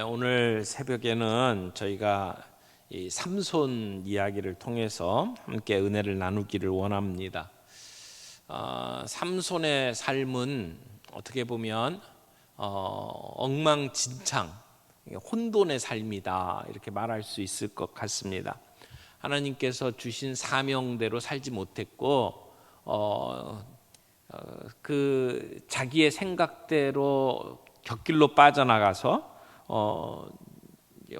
오늘 새벽에는 저희가 이 삼손 이야기를 통해서 함께 은혜를 나누기를 원합니다. 삼손의 삶은 어떻게 보면 엉망진창, 혼돈의 삶이다 이렇게 말할 수 있을 것 같습니다. 하나님께서 주신 사명대로 살지 못했고 그 자기의 생각대로 곁길로 빠져나가서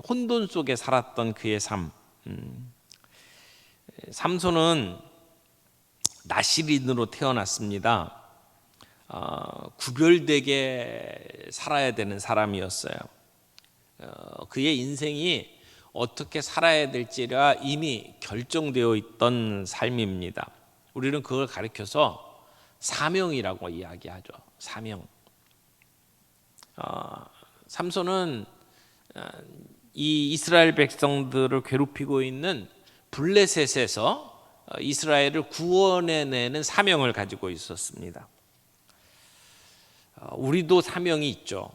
혼돈 속에 살았던 그의 삶. 삼손은 나실인으로 태어났습니다. 구별되게 살아야 되는 사람이었어요. 그의 인생이 어떻게 살아야 될지가 이미 결정되어 있던 삶입니다. 우리는 그걸 가리켜서 사명이라고 이야기하죠. 사명. 삼손은 이 이스라엘 백성들을 괴롭히고 있는 블레셋에서 이스라엘을 구원해내는 사명을 가지고 있었습니다. 우리도 사명이 있죠.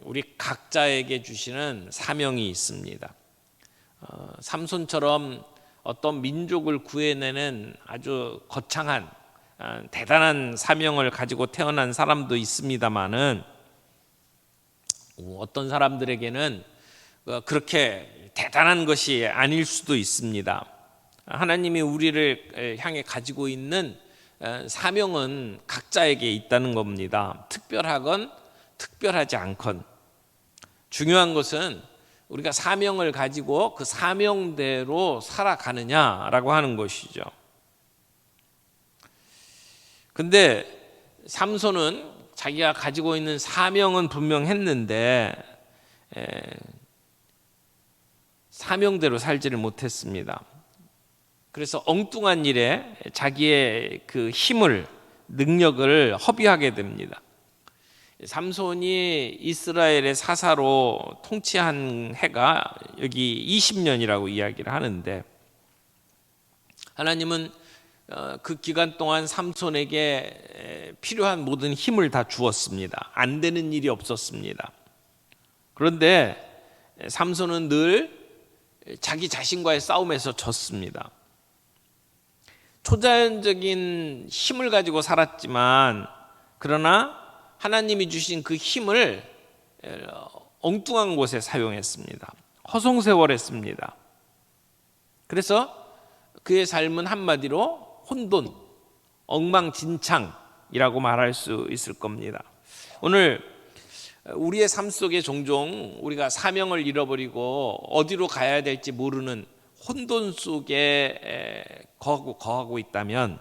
우리 각자에게 주시는 사명이 있습니다. 삼손처럼 어떤 민족을 구해내는 아주 거창한 대단한 사명을 가지고 태어난 사람도 있습니다마는 어떤 사람들에게는 그렇게 대단한 것이 아닐 수도 있습니다. 하나님이 우리를 향해 가지고 있는 사명은 각자에게 있다는 겁니다. 특별하건 특별하지 않건 중요한 것은 우리가 사명을 가지고 그 사명대로 살아가느냐라고 하는 것이죠. 근데 삼손은 자기가 가지고 있는 사명은 분명했는데 사명대로 살지를 못했습니다. 그래서 엉뚱한 일에 자기의 그 힘을, 능력을 허비하게 됩니다. 삼손이 이스라엘의 사사로 통치한 해가 여기 20년이라고 이야기를 하는데, 하나님은 그 기간 동안 삼손에게 필요한 모든 힘을 다 주었습니다. 안 되는 일이 없었습니다. 그런데 삼손은 늘 자기 자신과의 싸움에서 졌습니다. 초자연적인 힘을 가지고 살았지만, 그러나 하나님이 주신 그 힘을 엉뚱한 곳에 사용했습니다. 허송세월했습니다. 그래서 그의 삶은 한마디로 혼돈, 엉망진창이라고 말할 수 있을 겁니다. 오늘 우리의 삶 속에 종종 우리가 사명을 잃어버리고 어디로 가야 될지 모르는 혼돈 속에 거하고 있다면,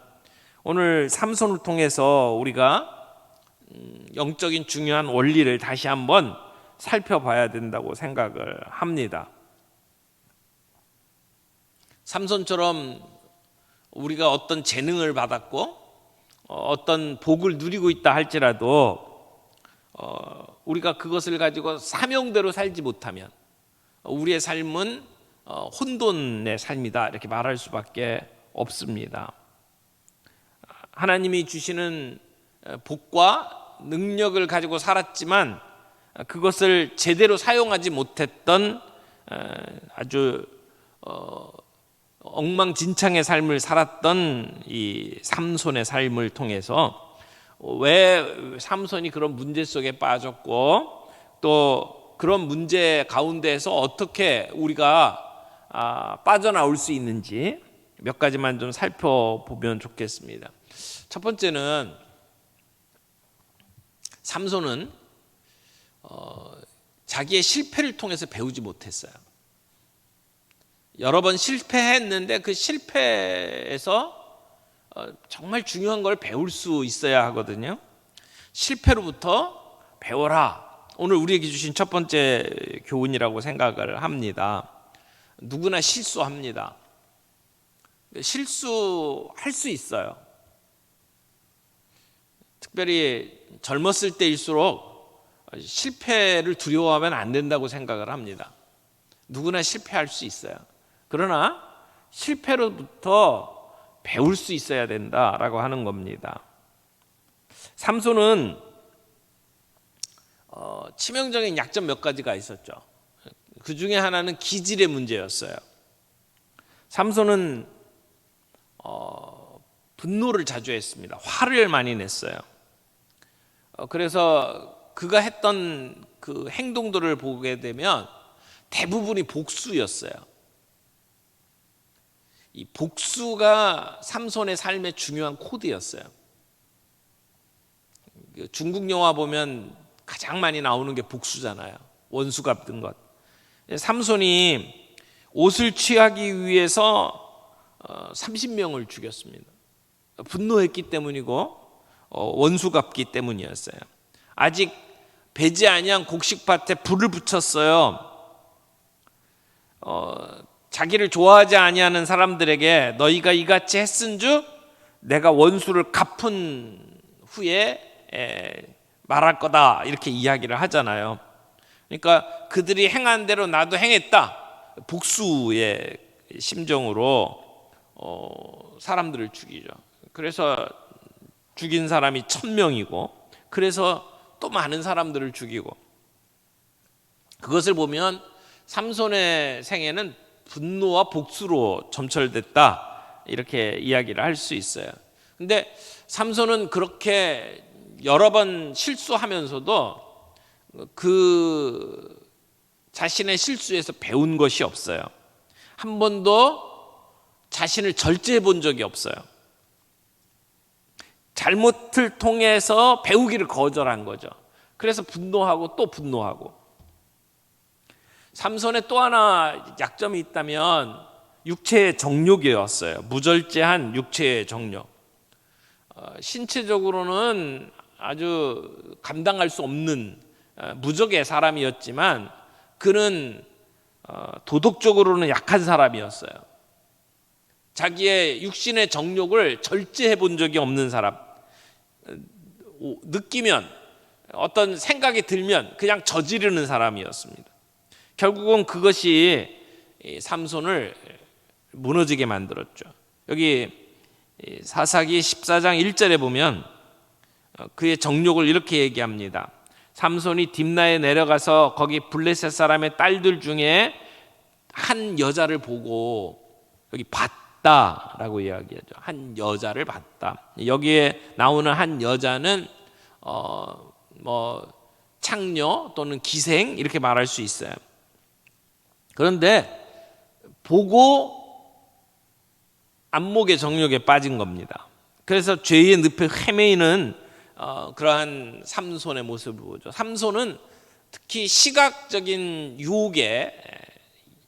오늘 삼손을 통해서 우리가 영적인 중요한 원리를 다시 한번 살펴봐야 된다고 생각을 합니다. 삼손처럼 우리가 어떤 재능을 받았고 어떤 복을 누리고 있다 할지라도 우리가 그것을 가지고 사명대로 살지 못하면 우리의 삶은 혼돈의 삶이다 이렇게 말할 수밖에 없습니다. 하나님이 주시는 복과 능력을 가지고 살았지만 그것을 제대로 사용하지 못했던 아주 엉망진창의 삶을 살았던 이 삼손의 삶을 통해서 왜 삼손이 그런 문제 속에 빠졌고 또 그런 문제 가운데에서 어떻게 우리가 빠져나올 수 있는지 몇 가지만 좀 살펴보면 좋겠습니다. 첫 번째는 삼손은 자기의 실패를 통해서 배우지 못했어요. 여러 번 실패했는데 그 실패에서 정말 중요한 걸 배울 수 있어야 하거든요. 실패로부터 배워라. 오늘 우리에게 주신 첫 번째 교훈이라고 생각을 합니다. 누구나 실수합니다. 실수할 수 있어요. 특별히 젊었을 때일수록 실패를 두려워하면 안 된다고 생각을 합니다. 누구나 실패할 수 있어요. 그러나 실패로부터 배울 수 있어야 된다라고 하는 겁니다. 삼손은 치명적인 약점 몇 가지가 있었죠. 그 중에 하나는 기질의 문제였어요. 삼손은 분노를 자주 했습니다. 화를 많이 냈어요. 그래서 그가 했던 그 행동들을 보게 되면 대부분이 복수였어요. 이 복수가 삼손의 삶의 중요한 코드였어요. 중국 영화 보면 가장 많이 나오는 게 복수잖아요. 원수 갚는 것. 삼손이 옷을 취하기 위해서 30명을 죽였습니다. 분노했기 때문이고 원수 갚기 때문이었어요. 아직 배지 아니한 곡식밭에 불을 붙였어요. 자기를 좋아하지 아니하는 사람들에게 너희가 이같이 했은즉 내가 원수를 갚은 후에 말할 거다, 이렇게 이야기를 하잖아요. 그러니까 그들이 행한 대로 나도 행했다, 복수의 심정으로 사람들을 죽이죠. 그래서 죽인 사람이 1000명이고, 그래서 또 많은 사람들을 죽이고, 그것을 보면 삼손의 생애는 분노와 복수로 점철됐다, 이렇게 이야기를 할 수 있어요. 근데 삼손은 그렇게 여러 번 실수하면서도 그 자신의 실수에서 배운 것이 없어요. 한 번도 자신을 절제해 본 적이 없어요. 잘못을 통해서 배우기를 거절한 거죠. 그래서 분노하고 또 분노하고. 삼손의 또 하나 약점이 있다면 육체의 정욕이었어요. 무절제한 육체의 정욕. 신체적으로는 아주 감당할 수 없는 무적의 사람이었지만 그는 도덕적으로는 약한 사람이었어요. 자기의 육신의 정욕을 절제해 본 적이 없는 사람. 느끼면, 어떤 생각이 들면 그냥 저지르는 사람이었습니다. 결국은 그것이 삼손을 무너지게 만들었죠. 여기 사사기 14장 1절에 보면 그의 정욕을 이렇게 얘기합니다. 삼손이 딥나에 내려가서 거기 블레셋 사람의 딸들 중에 한 여자를 보고, 여기 봤다라고 이야기하죠. 한 여자를 봤다. 여기에 나오는 한 여자는 창녀 또는 기생, 이렇게 말할 수 있어요. 그런데 보고 안목의 정욕에 빠진 겁니다. 그래서 죄의 늪에 헤매이는 그러한 삼손의 모습을 보죠. 삼손은 특히 시각적인 유혹에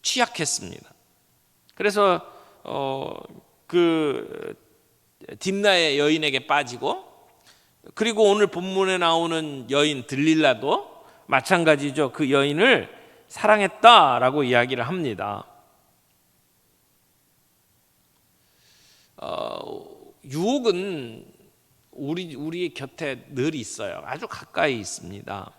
취약했습니다. 그래서 그 딥나의 여인에게 빠지고, 그리고 오늘 본문에 나오는 여인 들릴라도 마찬가지죠. 그 여인을 사랑했다라고 이야기를 합니다. 유혹은 우리 곁에 늘 있어요. 아주 가까이 있습니다.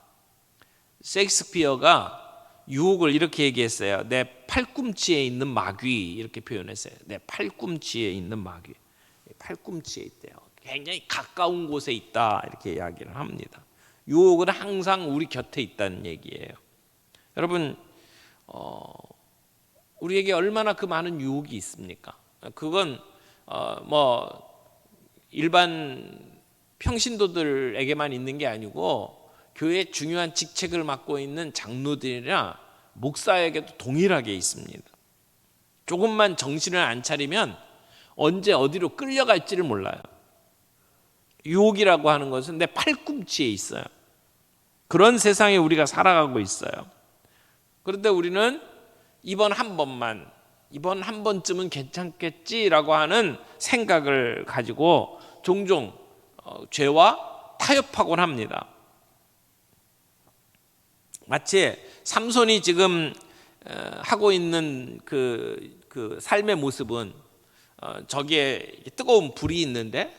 셰익스피어가 유혹을 이렇게 얘기했어요. 내 팔꿈치에 있는 마귀, 이렇게 표현했어요. 내 팔꿈치에 있는 마귀. 팔꿈치에 있대요. 굉장히 가까운 곳에 있다, 이렇게 이야기를 합니다. 유혹은 항상 우리 곁에 있다는 얘기예요. 여러분, 우리에게 얼마나 그 많은 유혹이 있습니까? 그건 일반 평신도들에게만 있는 게 아니고 교회의 중요한 직책을 맡고 있는 장로들이나 목사에게도 동일하게 있습니다. 조금만 정신을 안 차리면 언제 어디로 끌려갈지를 몰라요. 유혹이라고 하는 것은 내 팔꿈치에 있어요. 그런 세상에 우리가 살아가고 있어요. 그런데 우리는 이번 한 번쯤은 괜찮겠지라고 하는 생각을 가지고 종종 죄와 타협하곤 합니다. 마치 삼손이 지금 하고 있는 그 삶의 모습은, 저기에 뜨거운 불이 있는데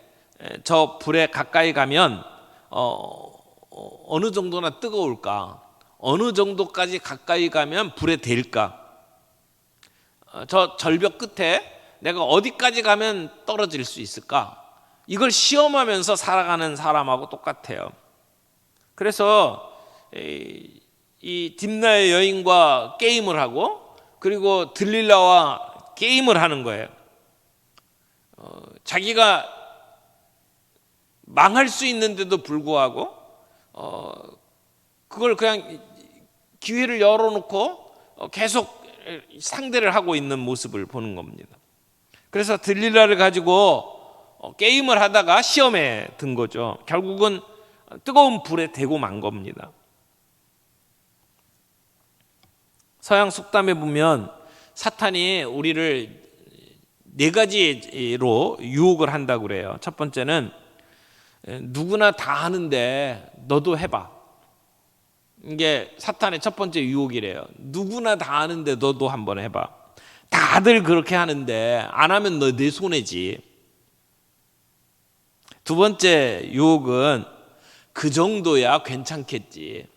저 불에 가까이 가면 어느 정도나 뜨거울까? 어느 정도까지 가까이 가면 불에 댈까? 저 절벽 끝에 내가 어디까지 가면 떨어질 수 있을까? 이걸 시험하면서 살아가는 사람하고 똑같아요. 그래서 이 딥나의 여인과 게임을 하고 그리고 들릴라와 게임을 하는 거예요. 자기가 망할 수 있는데도 불구하고 그걸 그냥 기회를 열어놓고 계속 상대를 하고 있는 모습을 보는 겁니다. 그래서 들릴라를 가지고 게임을 하다가 시험에 든 거죠. 결국은 뜨거운 불에 대고 만 겁니다. 서양 속담에 보면 사탄이 우리를 네 가지로 유혹을 한다고 그래요. 첫 번째는 누구나 다 하는데 너도 해봐. 이게 사탄의 첫 번째 유혹이래요. 누구나 다 하는데 너도 한번 해봐. 다들 그렇게 하는데 안 하면 너 내 손해지. 두 번째 유혹은 그 정도야 괜찮겠지.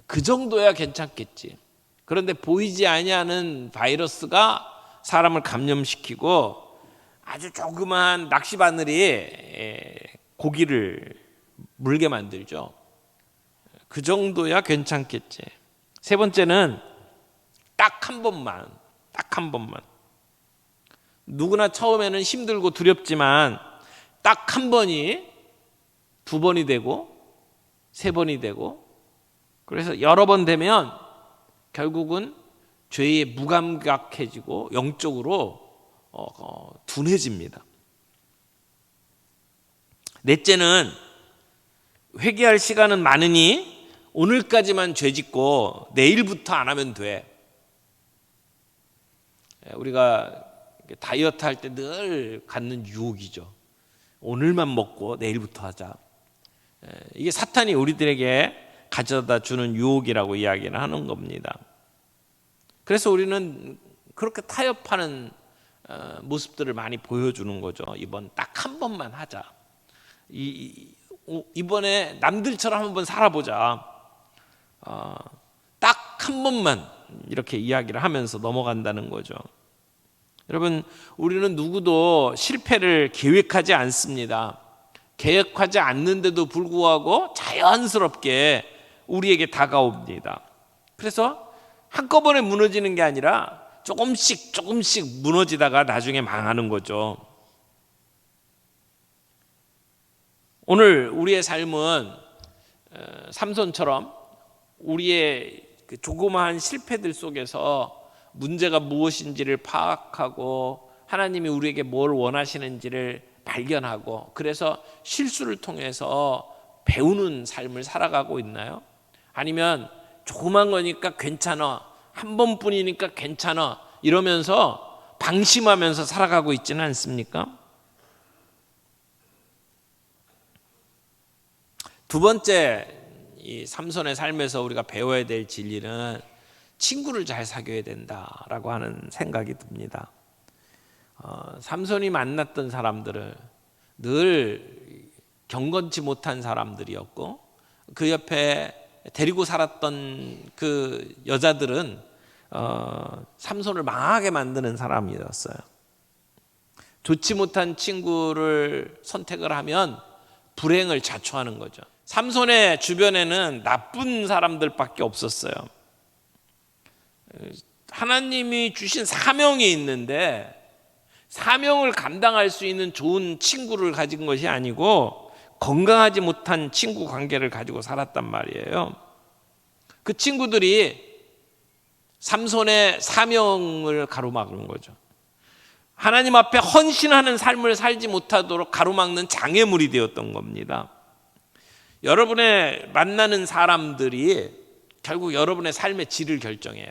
그 정도야 괜찮겠지. 그런데 보이지 아니하는 바이러스가 사람을 감염시키고 아주 조그만 낚시바늘이 고기를 물게 만들죠. 그 정도야 괜찮겠지. 세 번째는 딱 한 번만. 누구나 처음에는 힘들고 두렵지만 딱 한 번이 두 번이 되고 세 번이 되고 그래서 여러 번 되면 결국은 죄에 무감각해지고 영적으로 둔해집니다. 넷째는 회개할 시간은 많으니 오늘까지만 죄 짓고 내일부터 안 하면 돼. 우리가 다이어트 할 때 늘 갖는 유혹이죠. 오늘만 먹고 내일부터 하자. 이게 사탄이 우리들에게 가져다 주는 유혹이라고 이야기를 하는 겁니다. 그래서 우리는 그렇게 타협하는 모습들을 많이 보여주는 거죠. 이번 딱 한 번만 하자. 이번에 남들처럼 한번 살아보자. 딱 한 번만 이렇게 이야기를 하면서 넘어간다는 거죠. 여러분, 우리는 누구도 실패를 계획하지 않습니다. 계획하지 않는데도 불구하고 자연스럽게 우리에게 다가옵니다. 그래서 한꺼번에 무너지는 게 아니라 조금씩 무너지다가 나중에 망하는 거죠. 오늘 우리의 삶은 삼손처럼 우리의 그 조그마한 실패들 속에서 문제가 무엇인지를 파악하고 하나님이 우리에게 뭘 원하시는지를 발견하고 그래서 실수를 통해서 배우는 삶을 살아가고 있나요? 아니면 조그만 거니까 괜찮아, 한 번뿐이니까 괜찮아 이러면서 방심하면서 살아가고 있지는 않습니까? 두 번째 이 삼손의 삶에서 우리가 배워야 될 진리는 친구를 잘 사귀어야 된다라고 하는 생각이 듭니다. 삼손이 만났던 사람들을 늘 경건치 못한 사람들이었고 그 옆에 데리고 살았던 그 여자들은 삼손을 망하게 만드는 사람이었어요. 좋지 못한 친구를 선택을 하면 불행을 자초하는 거죠. 삼손의 주변에는 나쁜 사람들밖에 없었어요. 하나님이 주신 사명이 있는데 사명을 감당할 수 있는 좋은 친구를 가진 것이 아니고 건강하지 못한 친구 관계를 가지고 살았단 말이에요. 그 친구들이 삼손의 사명을 가로막은 거죠. 하나님 앞에 헌신하는 삶을 살지 못하도록 가로막는 장애물이 되었던 겁니다. 여러분의 만나는 사람들이 결국 여러분의 삶의 질을 결정해요.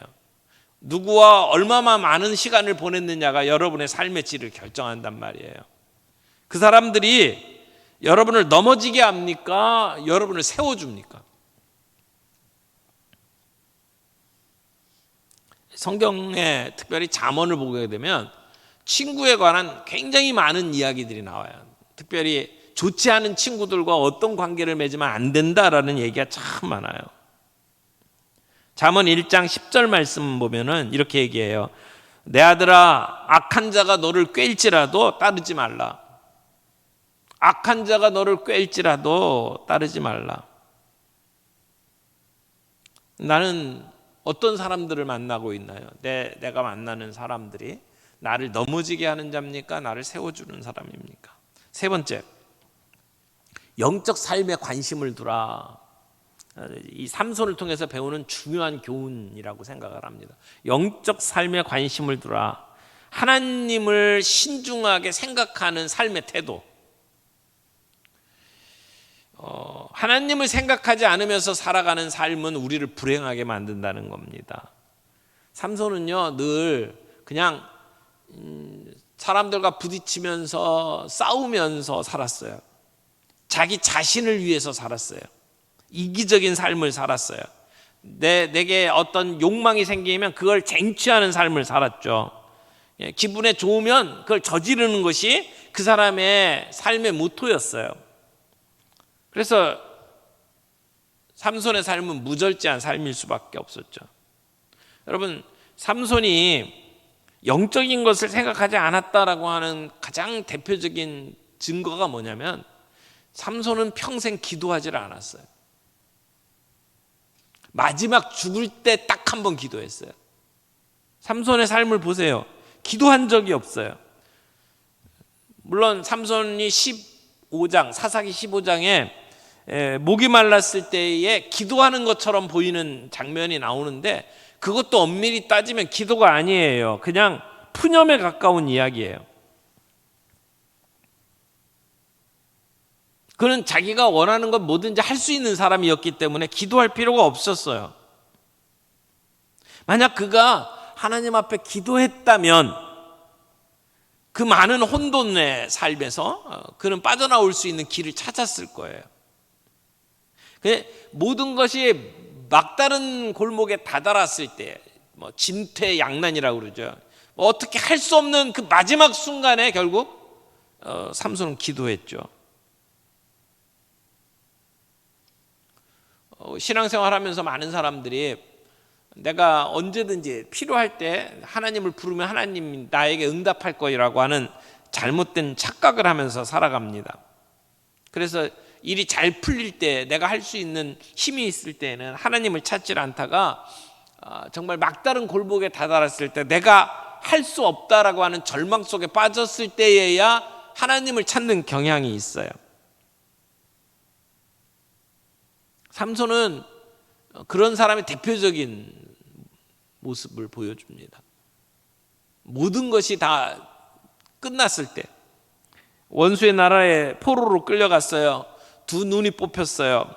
누구와 얼마나 많은 시간을 보냈느냐가 여러분의 삶의 질을 결정한단 말이에요. 그 사람들이 여러분을 넘어지게 합니까? 여러분을 세워줍니까? 성경에 특별히 잠언을 보게 되면 친구에 관한 굉장히 많은 이야기들이 나와요. 특별히 좋지 않은 친구들과 어떤 관계를 맺으면 안 된다라는 얘기가 참 많아요. 잠언 1장 10절 말씀 보면은 이렇게 얘기해요. 내 아들아, 악한 자가 너를 꿰일지라도 따르지 말라. 악한 자가 너를 꿰일지라도 따르지 말라. 나는 어떤 사람들을 만나고 있나요? 내가 만나는 사람들이 나를 넘어지게 하는 자입니까? 나를 세워주는 사람입니까? 세 번째, 영적 삶에 관심을 두라. 이 삼손을 통해서 배우는 중요한 교훈이라고 생각을 합니다. 영적 삶에 관심을 두라. 하나님을 신중하게 생각하는 삶의 태도. 하나님을 생각하지 않으면서 살아가는 삶은 우리를 불행하게 만든다는 겁니다. 삼손은요, 늘 그냥 사람들과 부딪히면서 싸우면서 살았어요. 자기 자신을 위해서 살았어요. 이기적인 삶을 살았어요. 내게 어떤 욕망이 생기면 그걸 쟁취하는 삶을 살았죠. 기분에 좋으면 그걸 저지르는 것이 그 사람의 삶의 모토였어요. 그래서 삼손의 삶은 무절제한 삶일 수밖에 없었죠. 여러분, 삼손이 영적인 것을 생각하지 않았다라고 하는 가장 대표적인 증거가 뭐냐면, 삼손은 평생 기도하지를 않았어요. 마지막 죽을 때 딱 한 번 기도했어요. 삼손의 삶을 보세요. 기도한 적이 없어요. 물론 삼손이 15장, 사사기 15장에 목이 말랐을 때에 기도하는 것처럼 보이는 장면이 나오는데, 그것도 엄밀히 따지면 기도가 아니에요. 그냥 푸념에 가까운 이야기예요. 그는 자기가 원하는 것 뭐든지 할 수 있는 사람이었기 때문에 기도할 필요가 없었어요. 만약 그가 하나님 앞에 기도했다면 그 많은 혼돈의 삶에서 그는 빠져나올 수 있는 길을 찾았을 거예요. 모든 것이 막다른 골목에 다다랐을 때, 진퇴양난이라고 그러죠. 어떻게 할 수 없는 그 마지막 순간에 결국 삼손은 기도했죠. 신앙생활하면서 많은 사람들이 내가 언제든지 필요할 때 하나님을 부르면 하나님이 나에게 응답할 거라고 하는 잘못된 착각을 하면서 살아갑니다. 그래서 일이 잘 풀릴 때, 내가 할 수 있는 힘이 있을 때는 하나님을 찾지 않다가 정말 막다른 골목에 다다랐을 때, 내가 할 수 없다라고 하는 절망 속에 빠졌을 때에야 하나님을 찾는 경향이 있어요. 삼손은 그런 사람의 대표적인 모습을 보여줍니다. 모든 것이 다 끝났을 때, 원수의 나라에 포로로 끌려갔어요. 두 눈이 뽑혔어요.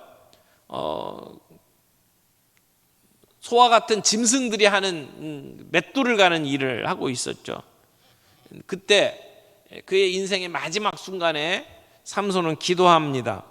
소와 같은 짐승들이 하는 맷돌을 가는 일을 하고 있었죠. 그때 그의 인생의 마지막 순간에 삼손은 기도합니다.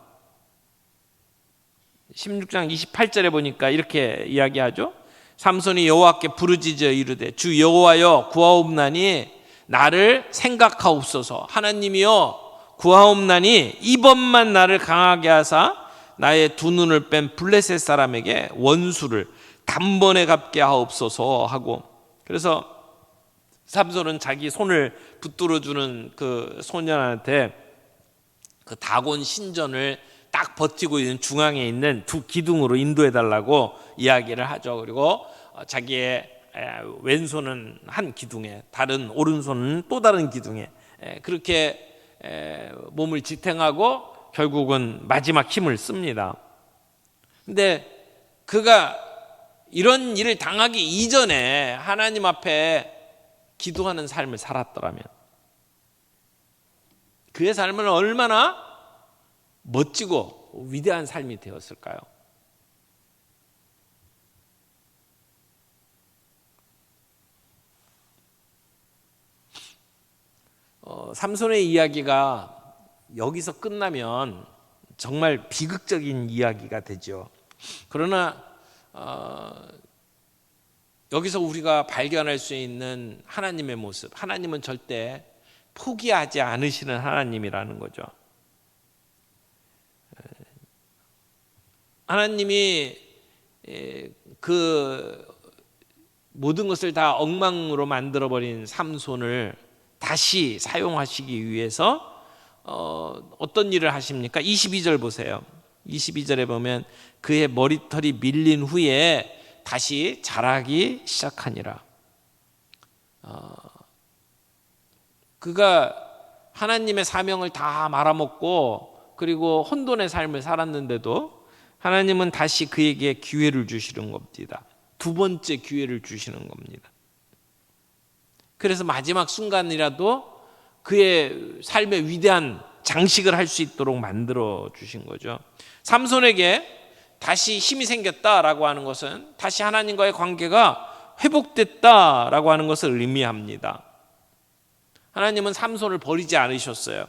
16장 28절에 보니까 이렇게 이야기하죠. 삼손이 여호와께 부르짖어 이르되, 주 여호와여 구하옵나니 나를 생각하옵소서. 하나님이여 구하옵나니 이번만 나를 강하게 하사 나의 두 눈을 뺀 블레셋 사람에게 원수를 단번에 갚게 하옵소서 하고, 그래서 삼손은 자기 손을 붙들어주는 그 소년한테 그 다곤 신전을 딱 버티고 있는 중앙에 있는 두 기둥으로 인도해달라고 이야기를 하죠. 그리고 자기의 왼손은 한 기둥에, 다른 오른손은 또 다른 기둥에, 그렇게 몸을 지탱하고 결국은 마지막 힘을 씁니다. 근데 그가 이런 일을 당하기 이전에 하나님 앞에 기도하는 삶을 살았더라면 그의 삶은 얼마나 멋지고 위대한 삶이 되었을까요? 삼손의 이야기가 여기서 끝나면 정말 비극적인 이야기가 되죠. 그러나 여기서 우리가 발견할 수 있는 하나님의 모습, 하나님은 절대 포기하지 않으시는 하나님이라는 거죠. 하나님이 그 모든 것을 다 엉망으로 만들어버린 삼손을 다시 사용하시기 위해서 어떤 일을 하십니까? 22절 보세요. 22절에 보면 그의 머리털이 밀린 후에 다시 자라기 시작하니라. 그가 하나님의 사명을 다 말아먹고 그리고 혼돈의 삶을 살았는데도 하나님은 다시 그에게 기회를 주시는 겁니다. 두 번째 기회를 주시는 겁니다. 그래서 마지막 순간이라도 그의 삶의 위대한 장식을 할 수 있도록 만들어 주신 거죠. 삼손에게 다시 힘이 생겼다라고 하는 것은 다시 하나님과의 관계가 회복됐다라고 하는 것을 의미합니다. 하나님은 삼손을 버리지 않으셨어요.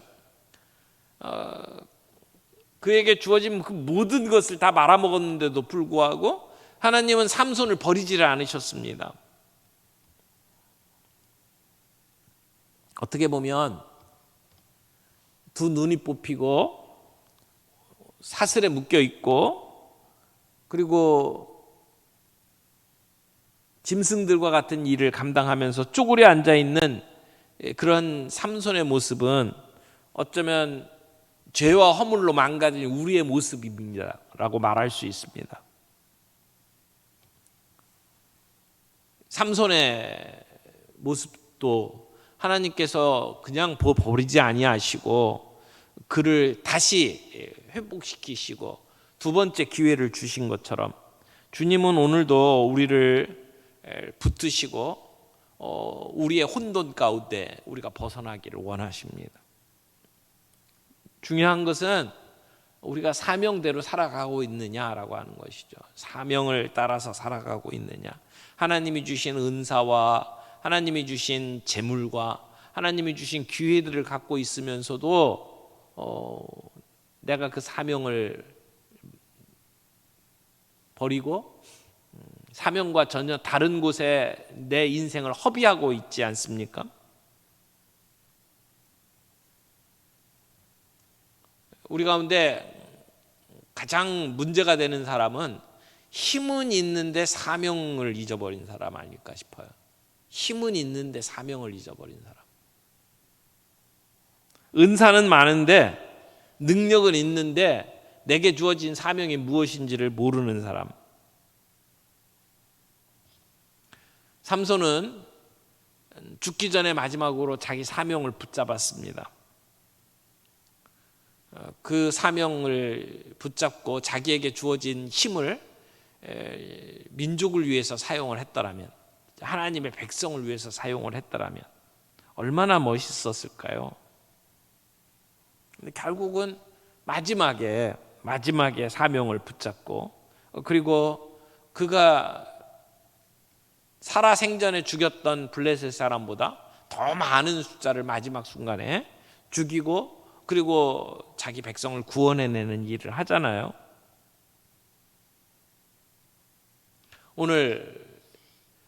그에게 주어진 그 모든 것을 다 말아먹었는데도 불구하고 하나님은 삼손을 버리지를 않으셨습니다. 어떻게 보면 두 눈이 뽑히고 사슬에 묶여 있고 그리고 짐승들과 같은 일을 감당하면서 쪼그려 앉아 있는 그런 삼손의 모습은 어쩌면 죄와 허물로 망가진 우리의 모습입니다 라고 말할 수 있습니다. 삼손의 모습도 하나님께서 그냥 버리지 아니하시고 그를 다시 회복시키시고 두 번째 기회를 주신 것처럼 주님은 오늘도 우리를 붙드시고 우리의 혼돈 가운데 우리가 벗어나기를 원하십니다. 중요한 것은 우리가 사명대로 살아가고 있느냐라고 하는 것이죠. 사명을 따라서 살아가고 있느냐. 하나님이 주신 은사와 하나님이 주신 재물과 하나님이 주신 기회들을 갖고 있으면서도 내가 그 사명을 버리고 사명과 전혀 다른 곳에 내 인생을 허비하고 있지 않습니까? 우리 가운데 가장 문제가 되는 사람은 힘은 있는데 사명을 잊어버린 사람 아닐까 싶어요. 힘은 있는데 사명을 잊어버린 사람. 은사는 많은데 능력은 있는데 내게 주어진 사명이 무엇인지를 모르는 사람. 삼손은 죽기 전에 마지막으로 자기 사명을 붙잡았습니다. 그 사명을 붙잡고 자기에게 주어진 힘을 민족을 위해서 사용을 했더라면, 하나님의 백성을 위해서 사용을 했더라면 얼마나 멋있었을까요? 근데 결국은 마지막에 사명을 붙잡고 그리고 그가 살아생전에 죽였던 블레셋 사람보다 더 많은 숫자를 마지막 순간에 죽이고 그리고 자기 백성을 구원해내는 일을 하잖아요. 오늘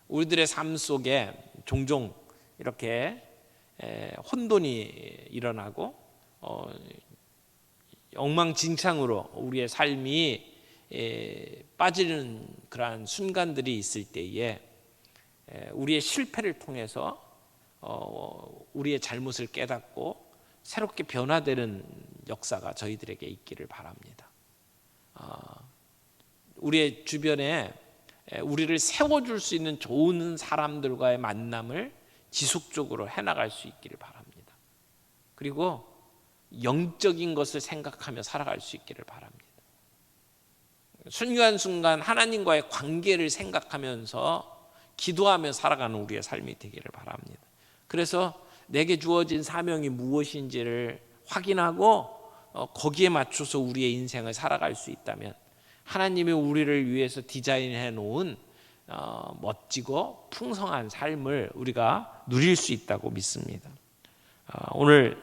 우리들의 삶 속에 종종 이렇게 혼돈이 일어나고 엉망진창으로 우리의 삶이 빠지는 그러한 순간들이 있을 때에 우리의 실패를 통해서 우리의 잘못을 깨닫고 새롭게 변화되는 역사가 저희들에게 있기를 바랍니다. 우리의 주변에 우리를 세워줄 수 있는 좋은 사람들과의 만남을 지속적으로 해나갈 수 있기를 바랍니다. 그리고 영적인 것을 생각하며 살아갈 수 있기를 바랍니다. 순간순간 하나님과의 관계를 생각하면서 기도하며 살아가는 우리의 삶이 되기를 바랍니다. 그래서 내게 주어진 사명이 무엇인지를 확인하고 거기에 맞춰서 우리의 인생을 살아갈 수 있다면 하나님이 우리를 위해서 디자인해 놓은 멋지고 풍성한 삶을 우리가 누릴 수 있다고 믿습니다. 오늘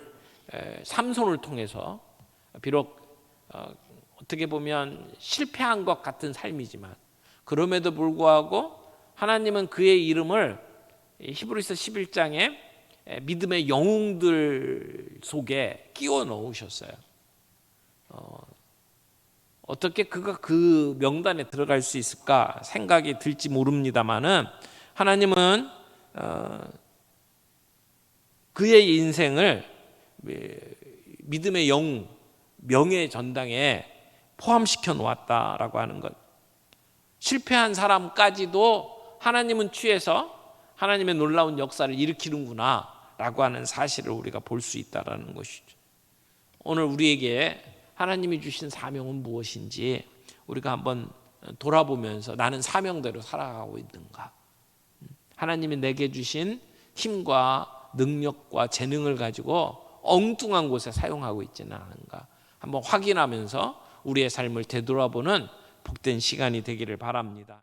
삼손을 통해서 비록 어떻게 보면 실패한 것 같은 삶이지만 그럼에도 불구하고 하나님은 그의 이름을 히브리서 11장에 믿음의 영웅들 속에 끼워 넣으셨어요. 어떻게 그가 그 명단에 들어갈 수 있을까 생각이 들지 모릅니다만은 하나님은 그의 인생을 믿음의 영웅 명예 전당에 포함시켜 놓았다라고 하는 것. 실패한 사람까지도 하나님은 취해서 하나님의 놀라운 역사를 일으키는구나 라고 하는 사실을 우리가 볼 수 있다는 것이죠. 오늘 우리에게 하나님이 주신 사명은 무엇인지 우리가 한번 돌아보면서 나는 사명대로 살아가고 있는가, 하나님이 내게 주신 힘과 능력과 재능을 가지고 엉뚱한 곳에 사용하고 있지는 않은가 한번 확인하면서 우리의 삶을 되돌아보는 복된 시간이 되기를 바랍니다.